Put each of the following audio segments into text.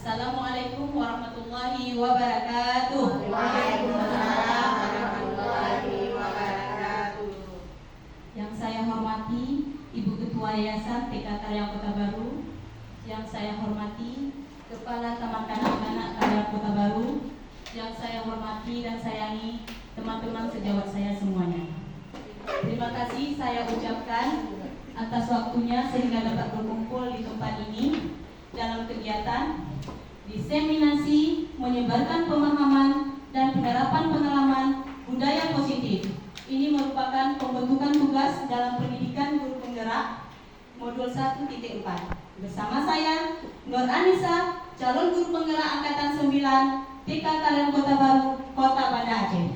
Assalamualaikum warahmatullahi wabarakatuh. Waalaikumsalam warahmatullahi wabarakatuh. Yang saya hormati Ibu Ketua Yayasan TK Karya Kota Baru, yang saya hormati Kepala Taman Kanak-kanak Karya Kota Baru, yang saya hormati dan sayangi teman-teman sejawat saya semuanya. Terima kasih saya ucapkan atas waktunya sehingga dapat berkumpul di tempat ini dalam kegiatan diseminasi menyebarkan pemahaman dan penerapan pengalaman budaya positif. Ini merupakan pembentukan tugas dalam pendidikan guru penggerak modul 1.4. Bersama saya Nur Anissa, calon guru penggerak angkatan 9 TK Karya Kota Baru, Kota Banda Aceh.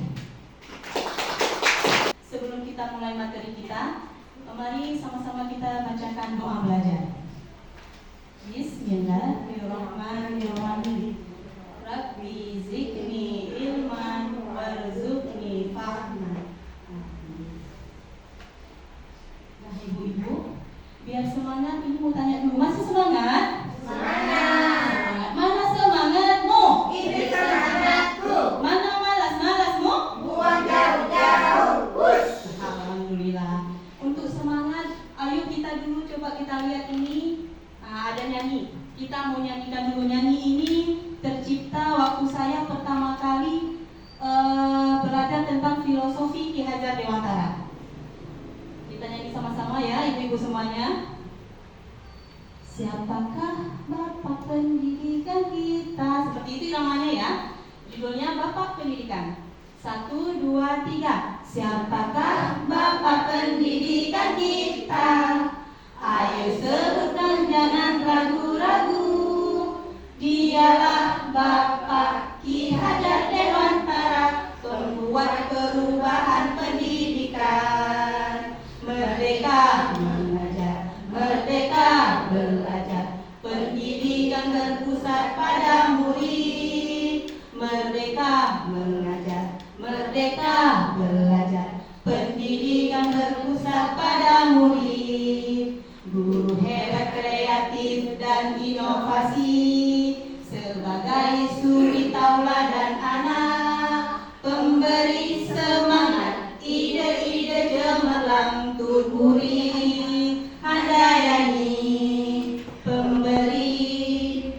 Sebelum kita mulai materi kita, mari sama-sama kita bacakan doa belajar. Bismillahirrahmanirrahim. Rabbi zidni ilman warzuqni fahman. Nah, ibu-ibu, biar semangat, ini mau tanya dulu, masih semangat? Semangat. Mana semangatmu? Ini semangatku. Mana malas-malasmu? Buang jauh-jauh. Wush. Alhamdulillah. Untuk semangat, ayo kita dulu coba kita lihat ini. Ada nyanyi. Kita mau nyanyikan dulu. Nyanyi ini tercipta waktu saya pertama kali belajar tentang filosofi Ki Hajar Dewantara. Kita nyanyi sama-sama ya, ibu-ibu semuanya. Siapakah Bapak Pendidikan kita? Seperti itu namanya ya. Judulnya Bapak Pendidikan. 1, 2, 3. Siapakah Bapak Pendidikan kita? Ayo sebutkan, jangan ragu-ragu. Dialah Bapak Ki Hajar Dewantara, pembuat perubahan pendidikan. Merdeka mengajar, merdeka belajar, pendidikan berpusat pada murid. Merdeka mengajar, merdeka belajar, pendidikan berpusat pada murid. Guru hebat, kreatif dan inovasi, sebagai suri tauladan anak, pemberi semangat, ide-ide cemerlang untuk murid. Handayani, pemberi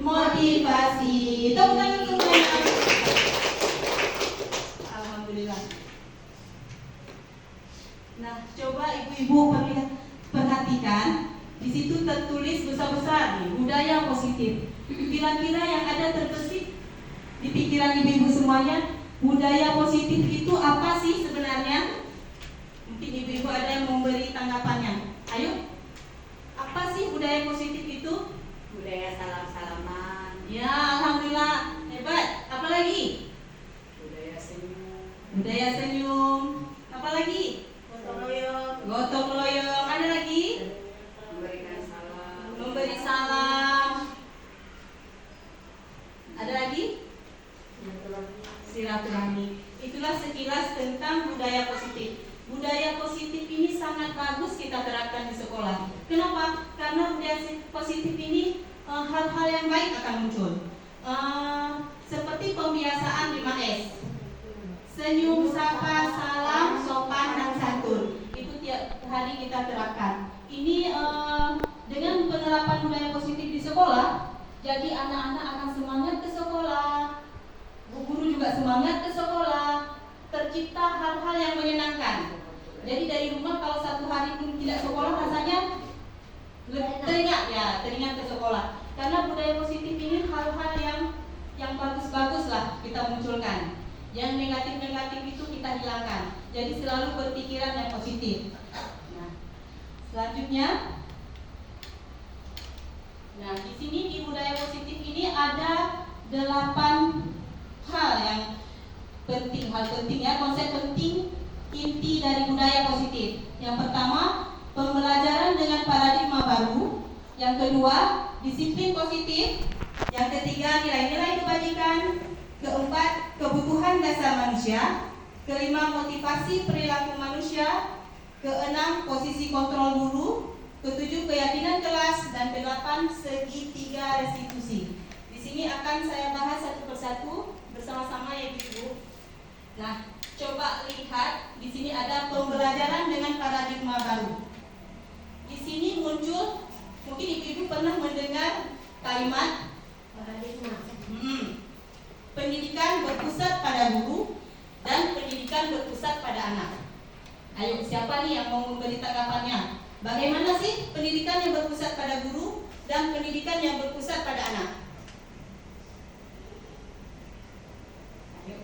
motivasi. Tepuk tangan semuanya. Alhamdulillah. Nah, coba ibu-ibu perhatikan. Di situ tertulis besar-besar nih, budaya positif. Kira-kira yang ada terbesit di pikiran ibu-ibu semuanya, budaya positif itu apa sih sebenarnya? Mungkin ibu-ibu ada yang memberi tanggapannya. Ayo, apa sih budaya positif itu? Budaya salam-salaman. Ya, alhamdulillah, hebat. Apa lagi? Budaya senyum. Budaya senyum. Apa lagi? Gotong royong. Gotong royong. Ada lagi? Memberikan salam. Memberi salam. Ada lagi? Silaturahmi. Itulah sekilas tentang budaya positif. Budaya positif ini sangat bagus kita terapkan di sekolah. Kenapa? Karena budaya positif ini hal-hal yang baik akan muncul. Seperti pembiasaan 5S. Senyum, sapa, salam, sopan, dan santun. Itu tiap hari kita terapkan. Ini dengan penerapan budaya positif di sekolah, jadi anak-anak akan semangat ke sekolah, guru juga semangat ke sekolah, tercipta hal-hal yang menyenangkan. Jadi dari rumah kalau satu hari pun tidak sekolah rasanya teringat ke sekolah. Karena budaya positif ini hal-hal yang bagus-bagus lah kita munculkan. Yang negatif-negatif itu kita hilangkan. Jadi selalu berpikiran yang positif. Nah, selanjutnya, di sini di budaya positif ini ada 8 hal yang penting, konsep penting inti dari budaya positif. Yang pertama, pembelajaran dengan paradigma baru. Yang kedua, disiplin positif. Yang ketiga, nilai-nilai kebajikan. Keempat, kebutuhan dasar manusia. Kelima, motivasi perilaku manusia. Keenam, posisi kontrol guru. Ketujuh, keyakinan kelas. Dan ke-8, segitiga restitusi. Di sini akan saya bahas satu persatu bersama-sama ya Ibu. Nah, coba lihat di sini ada pembelajaran dengan paradigma baru. Di sini muncul, mungkin Ibu pernah mendengar kalimat Paradigma. pendidikan berpusat pada guru dan pendidikan berpusat pada anak. Ayo, siapa nih yang mau memberi tanggapannya? Bagaimana sih pendidikan yang berpusat pada guru dan pendidikan yang berpusat pada anak? Ayo,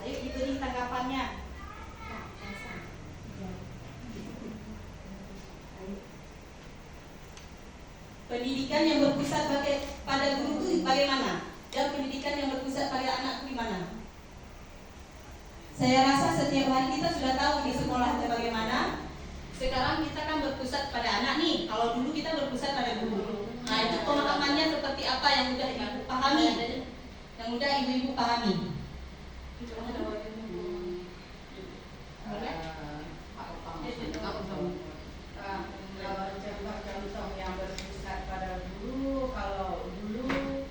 ayo diberi tanggapannya. Pendidikan yang berpusat pada guru itu bagaimana? Dan pendidikan yang berpusat pada anak itu gimana? Saya rasa setiap hari kita sudah tahu di sekolah itu bagaimana. Sekarang kita kan berpusat pada anak nih. Kalau dulu kita berpusat pada guru. Nah, itu pemahamannya seperti apa yang udah Ibu pahami? Yang udah Ibu pahami. Kalau contoh-contoh yang berpusat pada guru, kalau dulu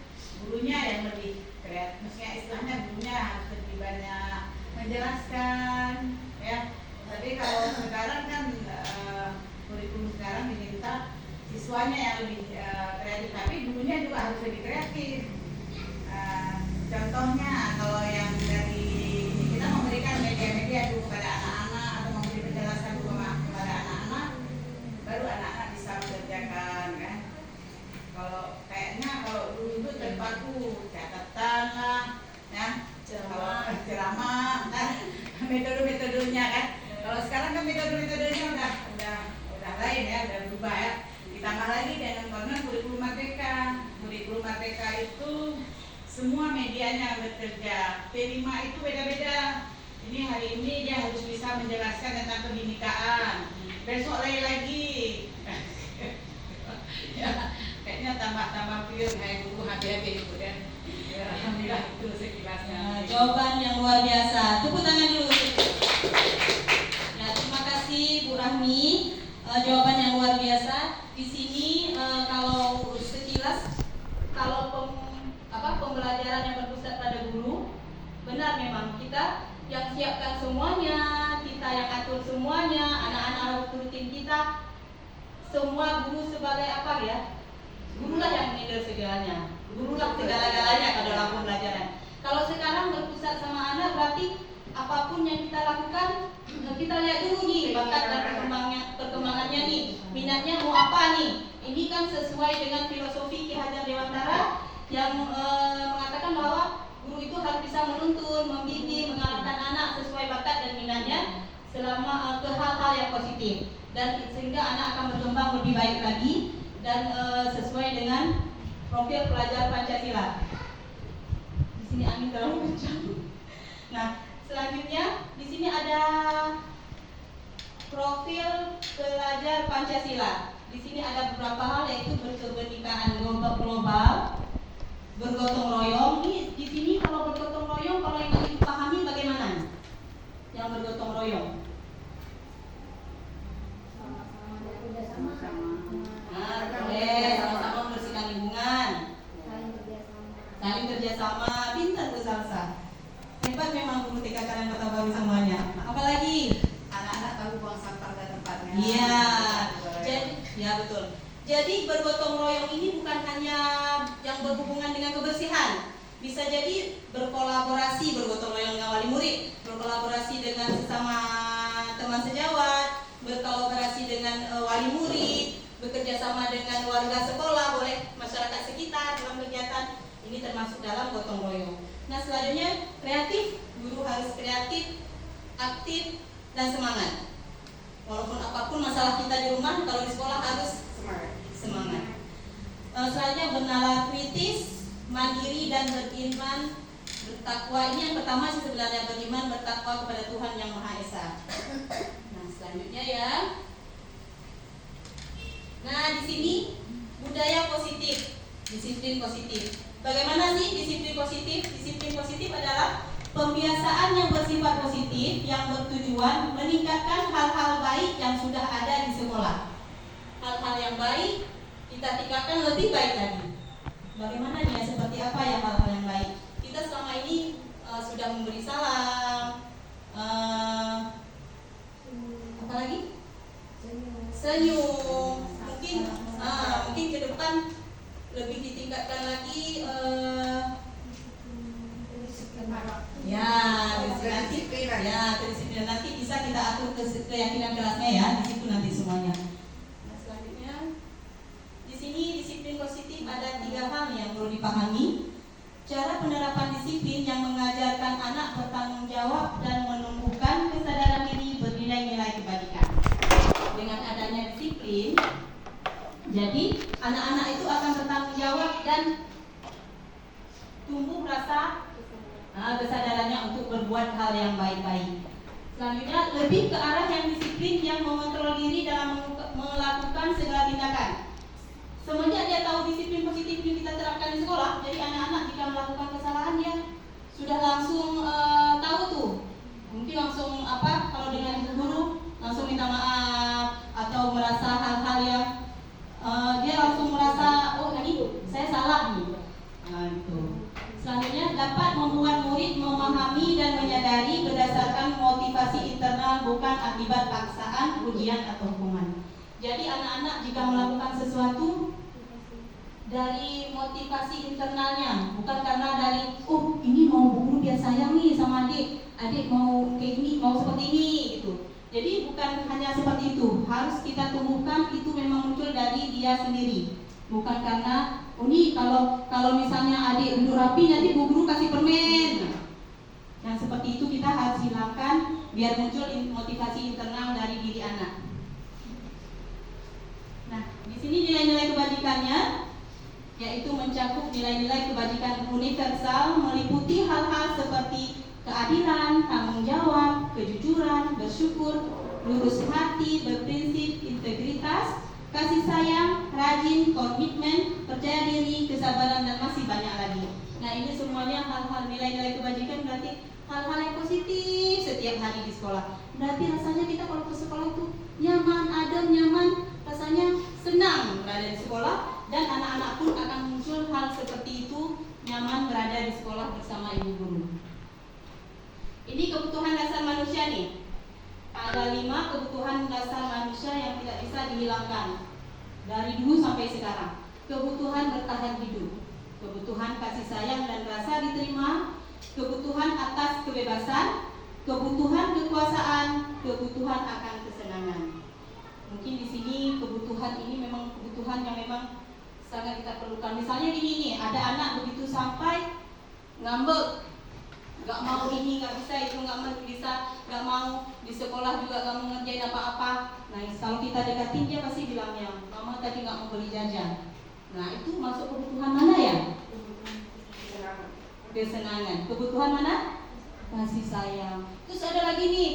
gurunya yang lebih kreatif, maksudnya istilahnya gurunya harus lebih banyak menjelaskan, ya. Tapi kalau sekarang kan kurikulum sekarang diminta siswanya yang lebih kreatif, tapi gurunya juga harus lebih kreatif. Contohnya kalau yang dari kita memberikan media-media dulu kepada anak-anak atau memberi penjelasan dulu kepada anak-anak, baru anak-anak bisa mengerjakan kan. Kalau kayaknya kalau dulu itu terpaku catatan lah, ya, kalau ceramah, nah, metode-metodenya kan. Kalau sekarang kan metode-metodenya udah lain ya, udah berubah ya. Ditambah lagi dengan kurikulum merdeka. Kurikulum merdeka itu semua medianya bekerja. P5 itu beda-beda. Ini hari ini dia harus bisa menjelaskan tentang kebinekaan. Besok lain lagi. Ya, kayaknya tambah pure kayak guru hati-hati itu kan. Ya, alhamdulillah itu sekilasnya. Jawaban yang luar biasa. Tepuk tangan dulu. Ya, terima kasih Bu Rahmi. Jawaban yang luar biasa. Di sini kalau sekilas pembelajaran yang berpusat pada guru, benar memang kita yang siapkan semuanya, kita yang atur semuanya, anak-anak harus turutin kita. Semua guru sebagai apa ya? Gurulah yang menilai segalanya. Gurulah segala-galanya pada dalam pembelajaran. Kalau sekarang berpusat sama anak berarti apapun yang kita lakukan kita lihat dulu nih bakat dan perkembangannya nih, minatnya mau apa nih. Ini kan sesuai dengan filosofi Ki Hajar Dewantara yang mengatakan bahwa guru itu harus bisa menuntun, membimbing, mengarahkan anak sesuai bakat dan minatnya selama ke hal-hal yang positif, dan sehingga anak akan berkembang lebih baik lagi dan sesuai dengan profil pelajar Pancasila. Di sini angin terlalu kencang. Nah, selanjutnya di sini ada profil pelajar Pancasila. Di sini ada beberapa hal, yaitu berkebenekaan global, bergotong royong. Di sini kalau bergotong royong, kalau yang Ibu pahami bagaimana? Yang bergotong royong. Sama-sama membersihkan lingkungan, saling kerjasama. Pintar Bu Salsa, hebat memang guru TK Karang Kota Baru semuanya. Apalagi Anak-anak tahu buang sampah pada tempatnya. iya, ya betul. Jadi bergotong royong ini bukan hanya yang berhubungan dengan kebersihan, bisa jadi berkolaborasi, bergotong royong dengan wali murid, berkolaborasi dengan sesama teman sejawat, berkolaborasi dengan wali murid, bekerja sama dengan warga sekolah, boleh masyarakat sekitar dalam kegiatan ini termasuk dalam gotong royong. Nah, selanjutnya kreatif, guru harus kreatif, aktif, dan semangat. Walaupun apapun masalah kita di rumah, kalau di sekolah harus semangat. Selanjutnya bernalar kritis, mandiri, dan beriman, bertakwa. Ini yang pertama sih sebenarnya, beriman, bertakwa kepada Tuhan Yang Maha Esa. Nah, selanjutnya ya. Nah, di sini budaya positif, disiplin positif. Bagaimana sih disiplin positif? Disiplin positif adalah pembiasaan yang bersifat positif yang bertujuan meningkatkan hal-hal baik yang sudah ada di sekolah. Hal-hal yang baik kita tingkatkan lebih baik lagi. Bagaimana dia, seperti apa ya hal-hal yang baik. Kita selama ini sudah memberi salam, apa lagi? Senyum. Mungkin ke depan lebih ditingkatkan lagi. Kedisiplinan nanti bisa kita atur keyakinan kelasnya ya, di situ nanti semuanya. Nah, selanjutnya di sini disiplin positif ada 3 hal yang perlu dipahami. Cara penerapan disiplin yang mengajarkan anak bertanggung jawab dan menumbuhkan kesadaran diri bernilai-nilai kebajikan. Dengan adanya disiplin, jadi anak-anak itu akan bertanggung jawab dan tumbuh rasa kesadarannya untuk berbuat hal yang baik-baik. Selanjutnya lebih ke arah yang disiplin yang mengontrol diri dalam melakukan segala tindakan. Semenjak dia tahu disiplin positif yang kita terapkan di sekolah, jadi anak-anak jika melakukan kesalahan dia sudah langsung tahu tuh. Mungkin langsung kalau dengan ibu guru langsung minta maaf atau merasa hal-hal yang dia langsung merasa ini saya salah nih. Gitu. Selanjutnya dapat membuat murid memahami dan menyadari berdasarkan motivasi internal bukan akibat paksaan, ujian atau hukuman. Jadi anak-anak jika melakukan sesuatu dari motivasi internalnya, bukan karena dari ini mau guru biar sayang nih sama adik mau kayak gini, mau seperti ini gitu. Jadi bukan hanya seperti itu, harus kita tumbuhkan itu memang muncul dari dia sendiri. Bukan karena ini kalau misalnya adik duduk rapi nanti bu guru kasih permen. Yang seperti itu kita harus hilangkan biar muncul motivasi internal dari diri anak. Nah, di sini nilai-nilai kebajikannya yaitu mencakup nilai-nilai kebajikan universal meliputi hal-hal seperti keadilan, tanggung jawab, kejujuran, bersyukur, lurus hati, berprinsip, integritas, kasih sayang, rajin, komitmen, percaya diri, kesabaran, dan masih banyak lagi. Nah, ini semuanya hal-hal nilai-nilai kebajikan, berarti hal-hal yang positif setiap hari di sekolah. Berarti rasanya kita kalau ke sekolah itu nyaman, adem, nyaman, rasanya senang berada di sekolah, dan anak-anak pun akan muncul hal seperti itu, nyaman berada di sekolah bersama ibu guru. Ini kebutuhan dasar manusia nih. Ada 5 kebutuhan dasar manusia yang tidak bisa dihilangkan dari dulu sampai sekarang. Kebutuhan bertahan hidup, kebutuhan kasih sayang dan rasa diterima, kebutuhan atas kebebasan, kebutuhan kekuasaan, kebutuhan akan kesenangan. Mungkin di sini kebutuhan ini memang kebutuhan yang memang sangat kita perlukan. Misalnya gini nih, ada anak begitu sampai ngambek, gak mau ini, gak bisa itu, gak mau di sekolah juga gak mau ngerjain apa-apa. Nah, kalau kita dekatin dia pasti bilangnya, mama tadi gak mau beli jajan. Nah, itu masuk kebutuhan mana ya? Kesenangan. Kebutuhan mana? Kasih sayang. Terus ada lagi nih,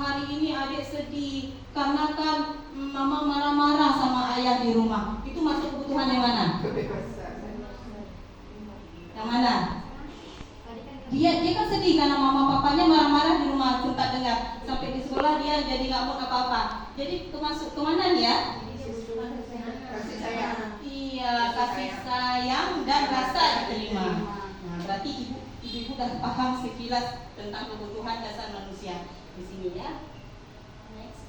hari ini adik sedih karena kan mama marah-marah sama ayah di rumah. Itu masuk kebutuhan yang mana? Yang mana? Dia kan sedih karena mama papanya marah-marah di rumah, sempat dengar. Sampai di sekolah dia jadi nggak mau apa-apa. Jadi termasuk kemana dia? Kasih sayang. Iya, kasih sayang dan rasa diterima. Nah, berarti ibu udah paham sekilas tentang kebutuhan dasar manusia di sini ya. Next.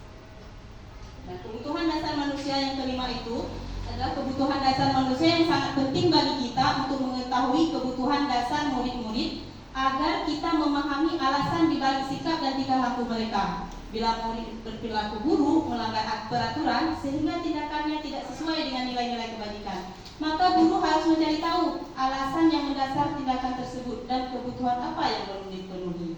Nah, kebutuhan dasar manusia yang kelima itu adalah kebutuhan dasar manusia yang sangat penting bagi kita untuk mengetahui kebutuhan dasar murid-murid agar kita memahami alasan dibalik sikap dan tingkah laku mereka. Bila murid berperilaku buruk, melanggar peraturan sehingga tindakannya tidak sesuai dengan nilai-nilai kebajikan, maka guru harus mencari tahu alasan yang mendasar tindakan tersebut dan kebutuhan apa yang belum dipenuhi.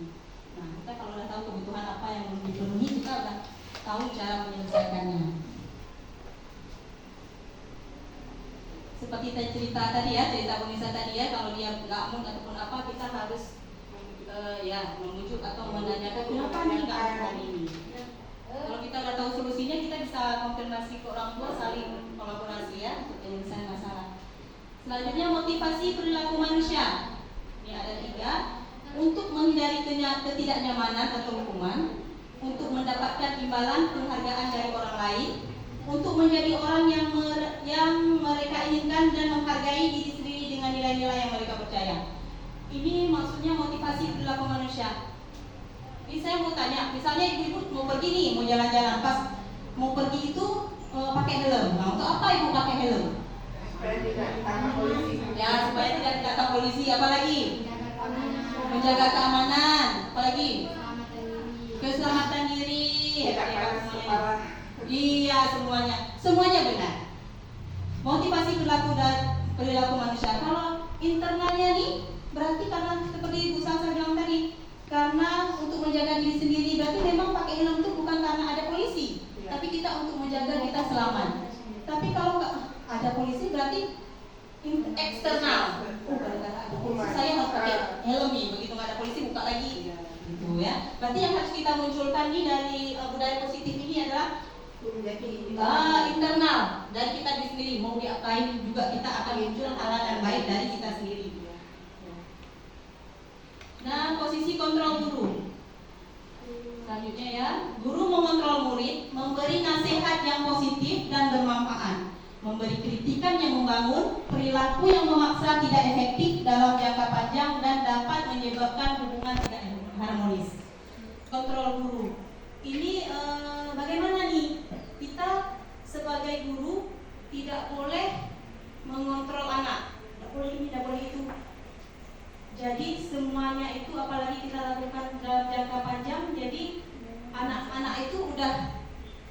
Nah, kita kalau sudah tahu kebutuhan apa yang belum dipenuhi, kita sudah tahu cara menyelesaikannya. Seperti cerita tadi ya, cerita pemirsa tadi ya, kalau dia nggak mood ataupun apa, kita harus memujuk atau menanyakan kenapa nih nggak mood hari ini. Kalau kita udah tahu solusinya, kita bisa konfirmasi ke orang tua, saling kolaborasi ya untuk penyelesaian masalah. Selanjutnya motivasi perilaku manusia. Ini ada 3. Untuk menghindari ketidaknyamanan atau hukuman, untuk mendapatkan imbalan penghargaan dari orang lain, untuk menjadi orang yang mereka inginkan dan menghargai diri sendiri dengan nilai-nilai yang mereka percaya. Ini maksudnya motivasi perilaku manusia. Ini saya mau tanya, misalnya ibu mau pergi nih, mau jalan-jalan, pas mau pergi itu pakai helm. Nah, untuk apa ibu pakai helm? Supaya tidak ditangkap polisi. Ya, supaya tidak ditangkap polisi. Apalagi? Menjaga keamanan. Apalagi? Keselamatan diri. Tidak panas kepala. Iya, semuanya benar. Motivasi perilaku manusia. Kalau internalnya nih, berarti karena seperti Ibu Sasa bilang tadi, karena untuk menjaga diri sendiri, berarti memang pakai helm itu bukan karena ada polisi, tapi kita untuk menjaga kita selamat. Tapi kalau nggak ada polisi, berarti eksternal. Oh, gara-gara ada polisi, saya harus pakai helm nih. Begitu nggak ada polisi, buka lagi. Gitu ya. Berarti yang harus kita munculkan nih dari budaya positif ini adalah internal dari kita sendiri. Mau diapain juga kita akan muncul hal-hal yang baik dari kita sendiri. Nah, posisi kontrol guru. Selanjutnya ya, guru mengontrol murid, memberi nasihat yang positif dan bermanfaat, memberi kritikan yang membangun, perilaku yang memaksa tidak efektif dalam jangka panjang dan dapat menyebabkan hubungan tidak harmonis. Kontrol guru. Ini bagaimana nih? Kita sebagai guru tidak boleh mengontrol anak. Tidak boleh ini, tidak boleh itu. Jadi semuanya itu apalagi kita lakukan dalam jangka panjang, jadi anak-anak itu udah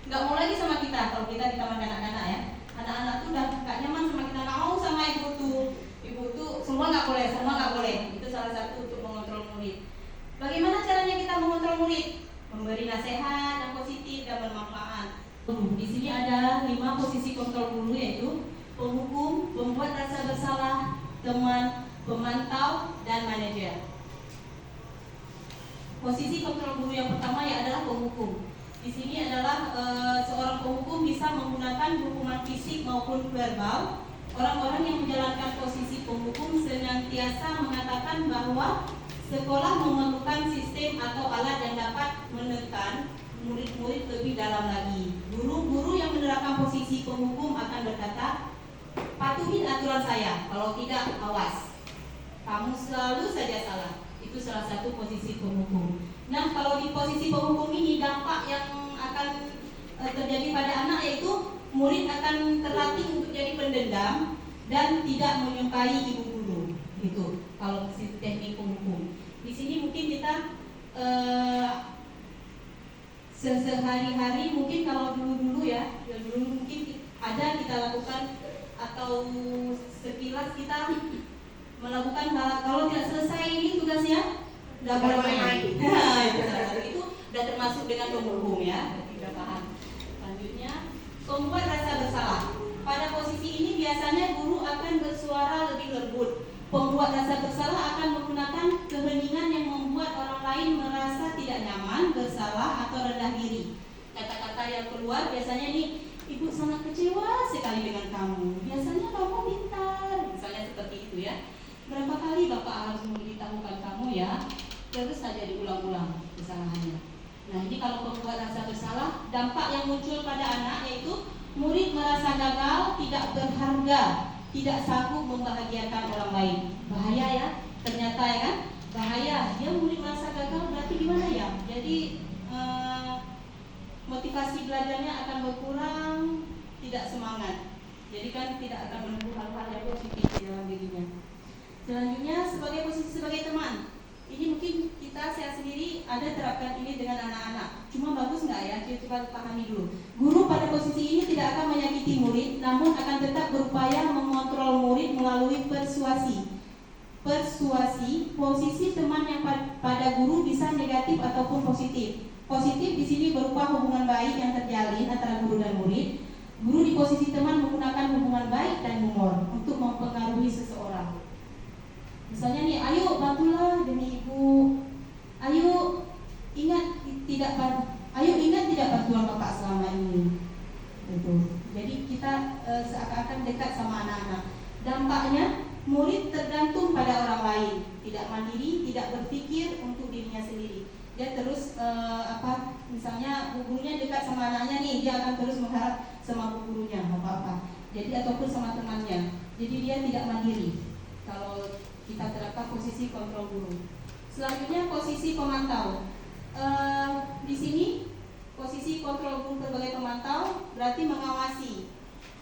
nggak mau lagi sama kita. Kalau kita di taman kanak-kanak ya, anak-anak tuh udah nggak nyaman sama kita, nggak mau sama ibu tuh semua nggak boleh. Itu salah satu untuk mengontrol murid. Bagaimana caranya kita mengontrol murid? Memberi nasihat yang positif dan bermanfaat. Di sini ada 5 posisi kontrol guru, yaitu penghukum, pembuat rasa bersalah, teman, pemantau, dan manajer. Posisi kontrol guru yang pertama ya adalah penghukum. Di sini adalah seorang penghukum bisa menggunakan hukuman fisik maupun verbal. Orang-orang yang menjalankan posisi penghukum senantiasa mengatakan bahwa sekolah memerlukan sistem atau alat yang dapat menekan murid-murid lebih dalam lagi. Guru-guru yang menerapkan posisi penghukum akan berkata, patuhi aturan saya, kalau tidak awas. Kamu selalu saja salah. Itu salah satu posisi penghukum. Nah, kalau di posisi penghukum ini dampak yang akan terjadi pada anak yaitu murid akan terlatih untuk jadi pendendam dan tidak menyukai ibu guru. Itu kalau teknik penghukum. Di sini mungkin kita sehari-hari mungkin kalau dulu mungkin ada kita lakukan atau sekilas kita melakukan hal, kalau tidak selesai ini tugasnya nggak boleh main. Nah, itu sudah termasuk dengan penghukum ya. Kita paham. Selanjutnya, membuat rasa bersalah. Pada posisi ini biasanya guru akan bersuara lebih lembut. Pembuat rasa bersalah akan menggunakan keheningan yang membuat orang lain merasa tidak nyaman, bersalah atau rendah diri. Kata-kata yang keluar biasanya nih, ibu sangat kecewa sekali dengan kamu. Biasanya kamu pintar, misalnya seperti itu ya. Berapa kali Bapak harus memberitahukan kamu ya, terus saja diulang-ulang kesalahannya. Nah, ini kalau membuat rasa bersalah, dampak yang muncul pada anak yaitu murid merasa gagal, tidak berharga, tidak sanggup membahagiakan orang lain. Bahaya ya, ternyata ya kan, bahaya. Dia murid merasa gagal berarti gimana ya? Jadi motivasi belajarnya akan berkurang, tidak semangat. Jadi kan tidak akan menemukan hal-hal yang positif di dalam dirinya. Selanjutnya sebagai posisi sebagai teman. Ini mungkin saya sendiri ada terapkan ini dengan anak-anak. Cuma bagus nggak ya? Coba pahami dulu. Guru pada posisi ini tidak akan menyakiti murid, namun akan tetap berupaya mengontrol murid melalui persuasi. Posisi teman yang pada guru bisa negatif ataupun positif. Positif di sini berupa hubungan baik yang terjalin antara guru dan murid. Guru di posisi teman menggunakan hubungan baik dan humor untuk mempengaruhi seseorang. Misalnya nih, ayo bantulah demi ibu. Ayo ingat tidak bantuan Bapak selama ini. Gitu. Jadi kita seakan-akan dekat sama anak-anak. Dampaknya murid tergantung pada orang lain, tidak mandiri, tidak berpikir untuk dirinya sendiri. Dia terus misalnya gurunya dekat sama anaknya nih, dia akan terus mengharap sama gurunya apa-apa. Jadi ataupun sama temannya. Jadi dia tidak mandiri. Kalau kita terapkan posisi kontrol guru. Selanjutnya posisi pemantau. Di sini posisi kontrol guru sebagai pemantau berarti mengawasi.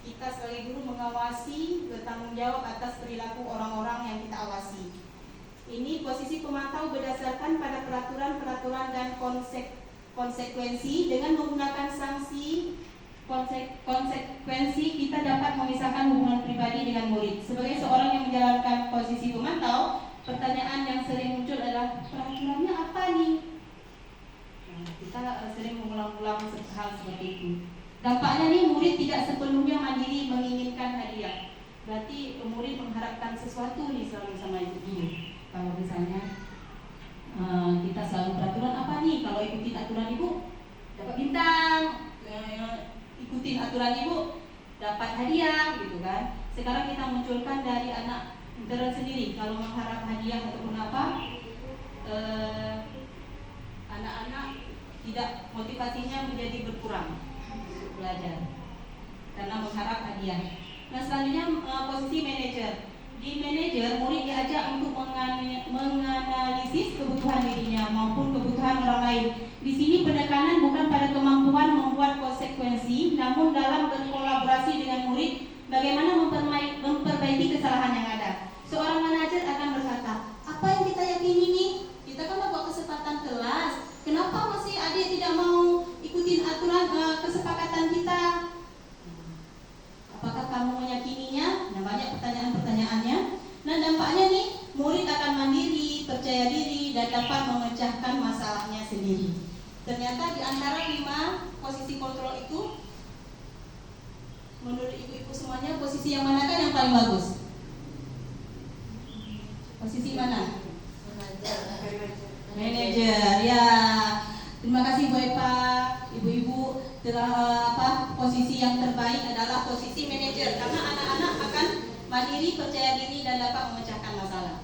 Kita sebagai guru mengawasi, bertanggung jawab atas perilaku orang-orang yang kita awasi. Ini posisi pemantau berdasarkan pada peraturan-peraturan dan konsekuensi. Dengan menggunakan sanksi konsekuensi kita dapat memisahkan hubungan pribadi dengan murid. Sebagai seorang yang menjalankan posisi pemantau, pertanyaan yang sering muncul adalah peraturannya apa nih? Nah, kita sering mengulang-ulang hal seperti itu. Dampaknya nih, murid tidak sepenuhnya mandiri menginginkan hadiah. Berarti murid mengharapkan sesuatu nih selalu sama ibu. Kalau misalnya kita selalu peraturan apa nih? Kalau ikutin aturan ibu dapat bintang, ikutin aturan ibu dapat hadiah, gitu kan? Sekarang kita munculkan dari anak intern sendiri. Kalau mengharap hadiah ataupun apa, anak-anak tidak, motivasinya menjadi berkurang untuk belajar karena mengharap hadiah. Nah, selanjutnya posisi manajer. Di manajer, murid diajak untuk menganalisis kebutuhan dirinya maupun kebutuhan orang lain. Di sini penekanan bukan pada kemampuan membuat konsekuensi, namun dalam berkolaborasi dengan murid, bagaimana memperbaiki kesalahan yang ada. Seorang manajer akan berkata, apa yang kita yakini nih? Kita kan dapat kesempatan kelas. Kenapa masih adik tidak mau ikutin aturan kesepakatan kita? Apakah kamu meyakininya? Nah, banyak pertanyaan-pertanyaannya. Nah, dampaknya nih, murid akan mandiri, percaya diri, dan dapat memecahkan masalahnya sendiri. Ternyata di antara 5 posisi kontrol itu, menurut ibu-ibu semuanya, posisi yang manakah yang paling bagus? Posisi mana? Manajer. Ya. Terima kasih Bu Epa, ibu-ibu. Posisi yang terbaik adalah posisi manajer karena anak-anak akan mandiri, percaya diri, dan dapat memecahkan masalah.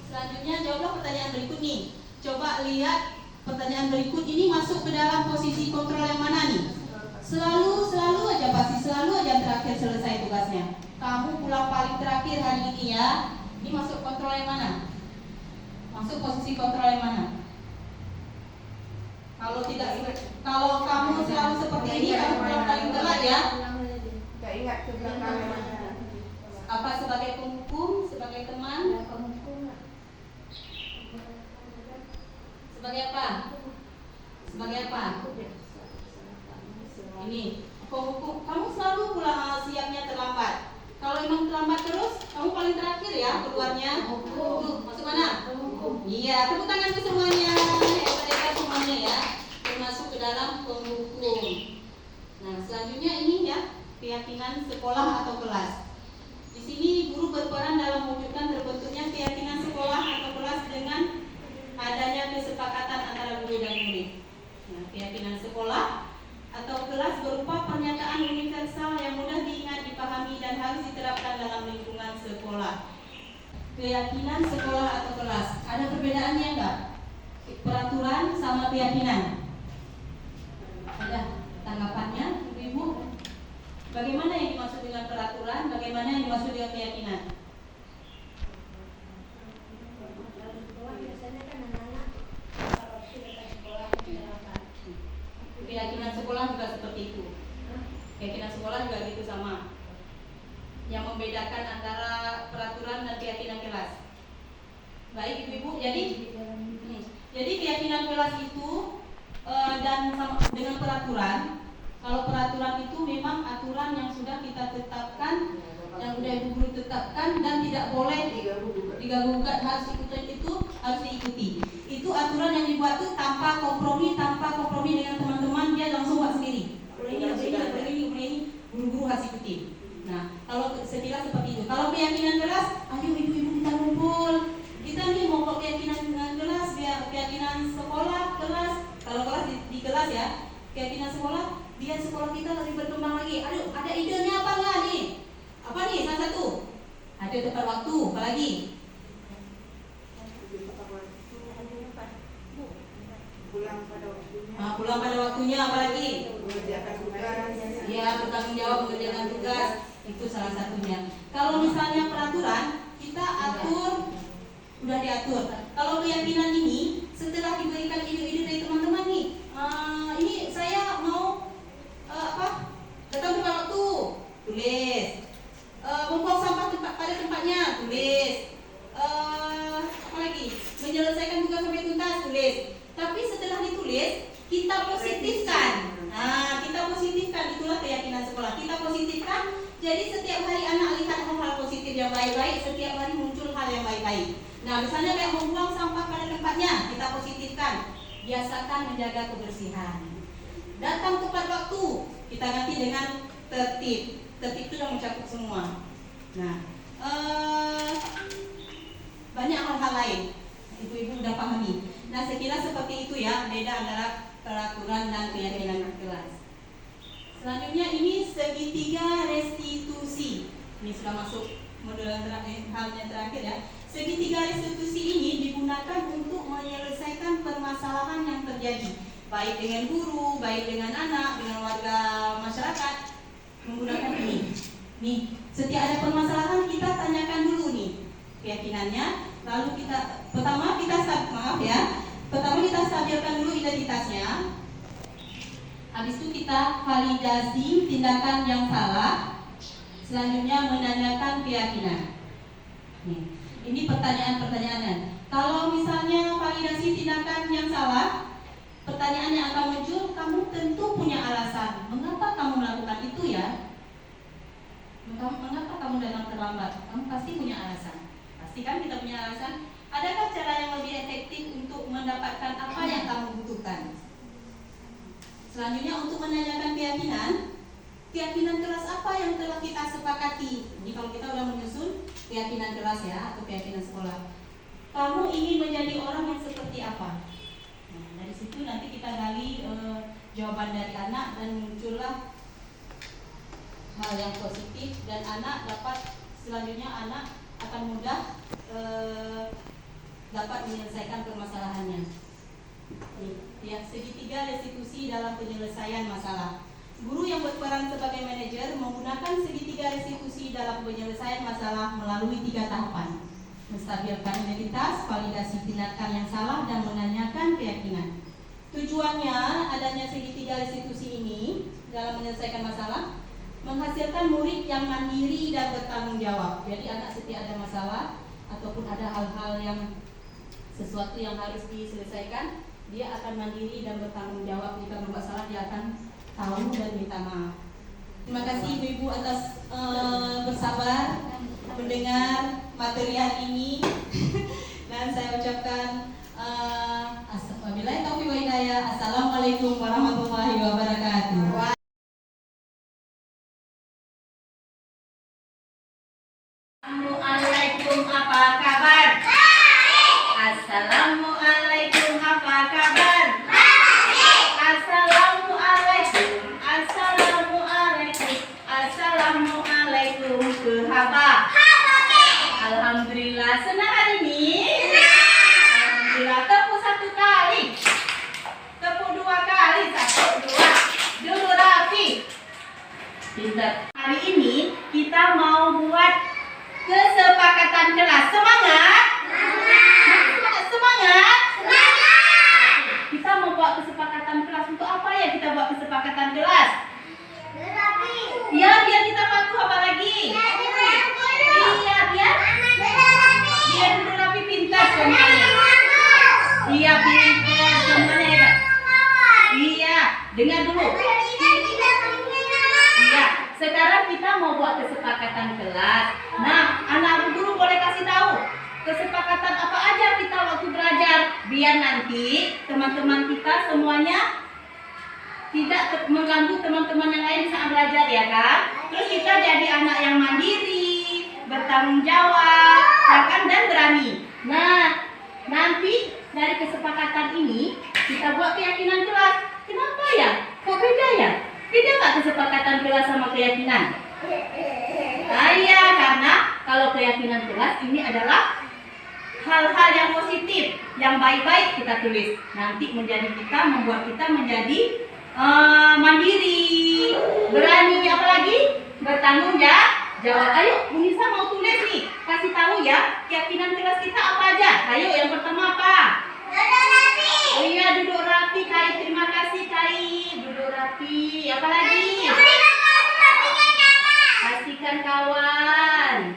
Selanjutnya jawablah pertanyaan berikut nih. Coba lihat pertanyaan berikut ini masuk ke dalam posisi kontrol yang mana nih? Selalu aja pasti selalu aja terakhir selesai tugasnya. Kamu pulang paling terakhir hari ini ya. Ini masuk kontrol yang mana? Masuk posisi kontrol yang mana? Kalau kamu selalu seperti ini, kamu pulang paling telat ya. Gak ingat ke belakang. Apa sebagai penghukum, sebagai teman? Sebagai apa? Sebagai apa? Ini penghukum. Kamu selalu pulang siapnya terlambat. Kalau emang terlambat terus, kamu paling terakhir ya keluarnya. Masuk mana? Iya, tepuk tangan ke semuanya. Hebat semuanya ya. Termasuk ke dalam penghukum. Nah, selanjutnya ini ya, keyakinan sekolah atau kelas. Di sini guru berperan dalam mewujudkan terbentuknya keyakinan sekolah atau kelas dengan adanya kesepakatan antara guru dan murid. Nah, keyakinan sekolah atau kelas berupa pernyataan universal yang mudah diingat, dipahami, dan harus diterapkan dalam lingkungan sekolah. Keyakinan sekolah atau kelas, ada perbedaannya enggak? Peraturan sama keyakinan. Ada tanggapannya, Ibu? Bagaimana yang dimaksud dengan peraturan? Bagaimana yang dimaksud dengan keyakinan? Keyakinan sekolah juga seperti itu. Keyakinan sekolah juga gitu sama. Yang membedakan antara peraturan dan keyakinan kelas. Baik Ibu-ibu, jadi keyakinan kelas itu dan dengan peraturan. Kalau peraturan itu memang aturan yang sudah kita tetapkan, yang sudah Ibu Guru tetapkan dan tidak boleh diganggu-gugat, harus diikuti. Itu aturan yang dibuat itu tanpa kompromi dengan teman-teman, dia langsung buat sendiri. Ini guru-guru harus ikuti. Nah, kalau sekilas seperti itu. Kalau keyakinan kelas, ayo ibu-ibu kita ngumpul. Kita nih mau keyakinan kelas, keyakinan sekolah kelas. Kalau kelas di kelas ya, keyakinan sekolah, biar sekolah kita lebih berkembang lagi. Aduh, ada idenya apa enggak nih? Apa nih salah satu? Ada tepat waktu, apa lagi? Pulang pada waktunya. Pulang pada waktunya, apa lagi? Mengerjakan tugas. Ya, biar bertanggung jawab mengerjakan tugas, itu salah satunya. Kalau misalnya peraturan, kita atur, udah diatur. Kalau keyakinan ini, setelah diberikan ide-ide dari teman-teman nih, ini saya mau datang tepat waktu, tulis. Membuang sampah pada tempatnya, tulis. Apa lagi? Menyelesaikan tugas sampai tuntas, tulis. Tapi setelah ditulis, kita positifkan. Kita positifkan, itulah keyakinan sekolah. Kita positifkan, jadi setiap hari anak lihat hal-hal positif yang baik-baik, setiap hari muncul hal yang baik-baik. Nah, misalnya kayak membuang sampah pada tempatnya, kita positifkan. Biasakan menjaga kebersihan. Datang tepat waktu, kita ganti dengan tertib. Tertib itu sudah mencakup semua. Nah, banyak hal-hal lain. Ibu-ibu udah pahami. Nah, saya kira seperti itu ya, beda antara peraturan dan keyakinan kelas. Selanjutnya ini segitiga restitusi. Ini sudah masuk modul yang terakhir ya. Segitiga restitusi ini digunakan untuk menyelesaikan permasalahan yang terjadi, baik dengan guru, baik dengan anak, dengan warga masyarakat. Menggunakan ini. Nih, setiap ada permasalahan kita tanyakan dulu nih keyakinannya. Lalu pertama kita stabilkan dulu identitasnya. Habis itu kita validasi tindakan yang salah. Selanjutnya menanyakan keyakinan. Nih, ini pertanyaan-pertanyaan. Kalau misalnya validasi tindakan yang salah, pertanyaan yang akan muncul, kamu tentu punya alasan. Mengapa kamu melakukan itu ya? Mengapa kamu datang terlambat? Kamu pasti punya alasan. Pasti kan kita punya alasan. Adakah cara yang lebih efektif untuk mendapatkan apa yang kamu butuhkan? Selanjutnya untuk menanyakan keyakinan kelas apa yang telah kita sepakati. Jadi kalau kita sudah menyusun keyakinan kelas ya, atau keyakinan sekolah, kamu ingin menjadi orang yang seperti apa? Nah, dari situ nanti kita gali jawaban dari anak dan muncullah hal yang positif, dan anak selanjutnya akan mudah dapat menyelesaikan permasalahannya. Ya, segitiga restitusi dalam penyelesaian masalah. Guru yang berperan sebagai manajer menggunakan segitiga restitusi dalam penyelesaian masalah melalui 3 tahapan: menstabilkan identitas, validasi tindakan yang salah, dan menanyakan keyakinan. Tujuannya adanya segitiga restitusi ini dalam menyelesaikan masalah menghasilkan murid yang mandiri dan bertanggung jawab. Jadi anak setiap ada masalah ataupun ada hal-hal yang sesuatu yang harus diselesaikan, dia akan mandiri dan bertanggung jawab. Jika berbuat salah, dia akan tahu dan minta maaf. Terima kasih Ibu-ibu atas bersabar mendengar materi hari ini. Dan saya ucapkan wabillahi taufiq wa hidayah. Assalamualaikum warahmatullahi wabarakatuh. Assalamualaikum, apa kabar? Assalamualaikum, apa kabar? Assalamualaikum, kehaba. Alhamdulillah, senang hari ini. Alhamdulillah, tepuk 1 kali, tepuk 2 kali, 1, 2, dulu rapi. Pintar. Hari ini kita mau buat kesepakatan kelas. Semangat? Semangat? Kita mau buat kesepakatan kelas. Untuk apa ya kita buat kesepakatan kelas? Ya, biar kita patuh, apa lagi? Iya, biar duduk rapi, pintar semuanya. Iya, pintar semuanya hebat. Iya, dengar dulu. Iya, sekarang kita mau buat kesepakatan kelas. Nah, anak guru boleh kasih tahu kesepakatan apa aja kita waktu belajar, biar nanti teman-teman kita semuanya tidak mengganggu teman-teman yang lain saat belajar, ya kan? Terus kita jadi anak yang mandiri, bertanggung jawab, ya kan, dan berani. Nah, nanti dari kesepakatan ini kita buat keyakinan kelas. Kenapa ya? Kok beda ya? Beda nggak kesepakatan kelas sama keyakinan? Iya, karena kalau keyakinan kelas ini adalah hal-hal yang positif, yang baik-baik kita tulis. Nanti membuat kita menjadi mandiri, berani, apa lagi? Bertanggung jawab. Ayo, Bu Nisa mau tulis nih, kasih tahu ya keyakinan kelas kita apa aja. Ayo, yang pertama apa? Duduk rapi. Oh iya, duduk rapi, Kai. Terima kasih, Kai. Duduk rapi. Apa lagi? Pastikan kawan.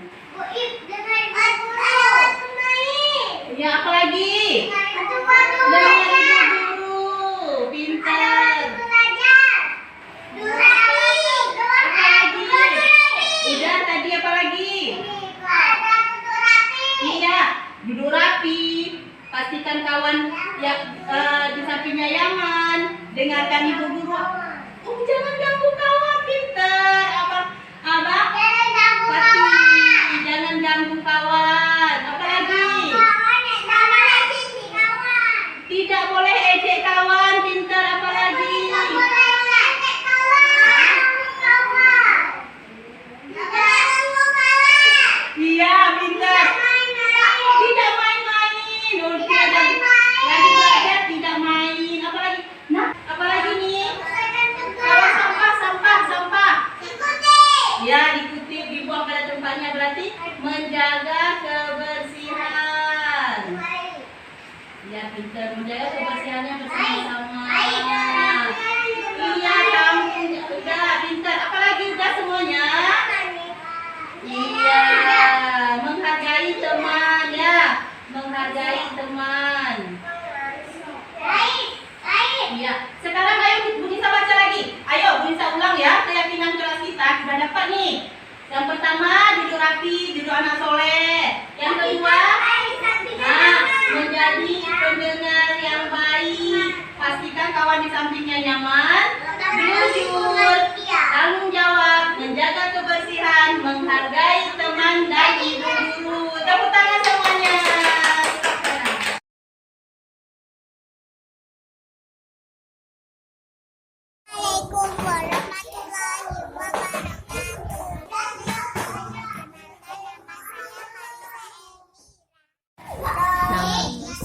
Ya, apa lagi? Dengar guru. Pintar. Udah, tadi apa lagi? Iya, duduk rapi. Pastikan kawan yang di sampingnya nyaman. Dengarkan ibu guru. Oh, jangan ganggu kawan, pintar. Apa? Pati, jangan ganggu kawan. Apa lagi? Tidak boleh ejek kawan, pintar. Apa lagi? Iya, pintar. Tidak main-main. Oke, lagi belajar tidak main. Apa lagi? Nah, apa lagi nih? Kalau sampah. Ya, dikutip, dibuang pada tempatnya, berarti menjaga kebersihan. Ya, pintar, menjaga kebersihannya bersama-sama. Iya, kamu udah pintar. Apa lagi? Udah semuanya? Iya, menghargai teman ya, menghargai teman. Iya, sekarang ayo Bu Nisa baca lagi. Ayo Bu Nisa ulang ya keyakinan kelas kita. Sudah dapat nih. Yang pertama, duduk rapi, duduk anak soleh. Yang kedua, menjadi pendengar yang baik. Pastikan kawan di sampingnya nyaman, jujur, tanggung jawab, menjaga kebersihan, menghargai teman dan ibu guru. Tepuk tangan semuanya. Assalamualaikum warahmatullahi wabarakatuh.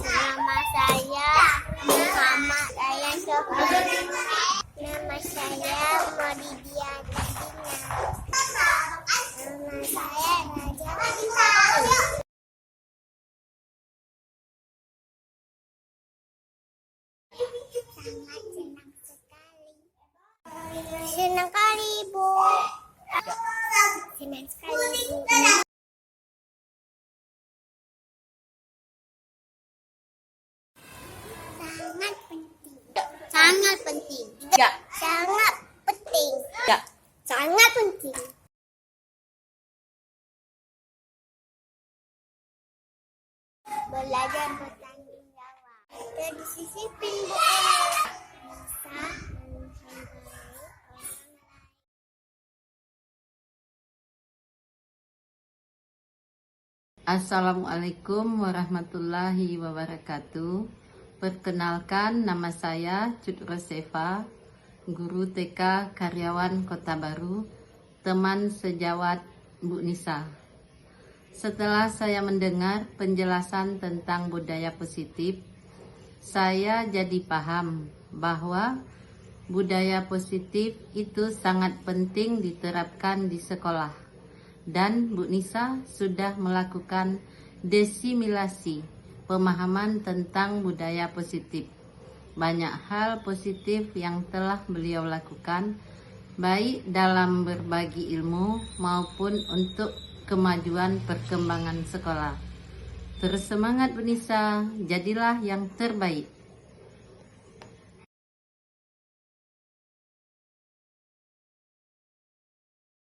Nama saya Muhammad Ayaan Sofri. Nama saya Moridia Dina. Nama saya Raja. Sangat senang sekali. Senang kali, Bu. Senang sekali, Bu. Sangat penting. Sangat penting. Ya. Sangat penting. Ya. Sangat penting. Belajar bertanggung jawab. Kita disisipin bukunya. Bisa menghargai orang lain. Assalamualaikum warahmatullahi wabarakatuh. Perkenalkan, nama saya Cut Rosefa, guru TK karyawan Kota Baru, teman sejawat Bu Nisa. Setelah saya mendengar penjelasan tentang budaya positif, saya jadi paham bahwa budaya positif itu sangat penting diterapkan di sekolah. Dan Bu Nisa sudah melakukan desimilasi pemahaman tentang budaya positif. Banyak hal positif yang telah beliau lakukan, baik dalam berbagi ilmu maupun untuk kemajuan perkembangan sekolah. Terus semangat Bu Nisa, jadilah yang terbaik.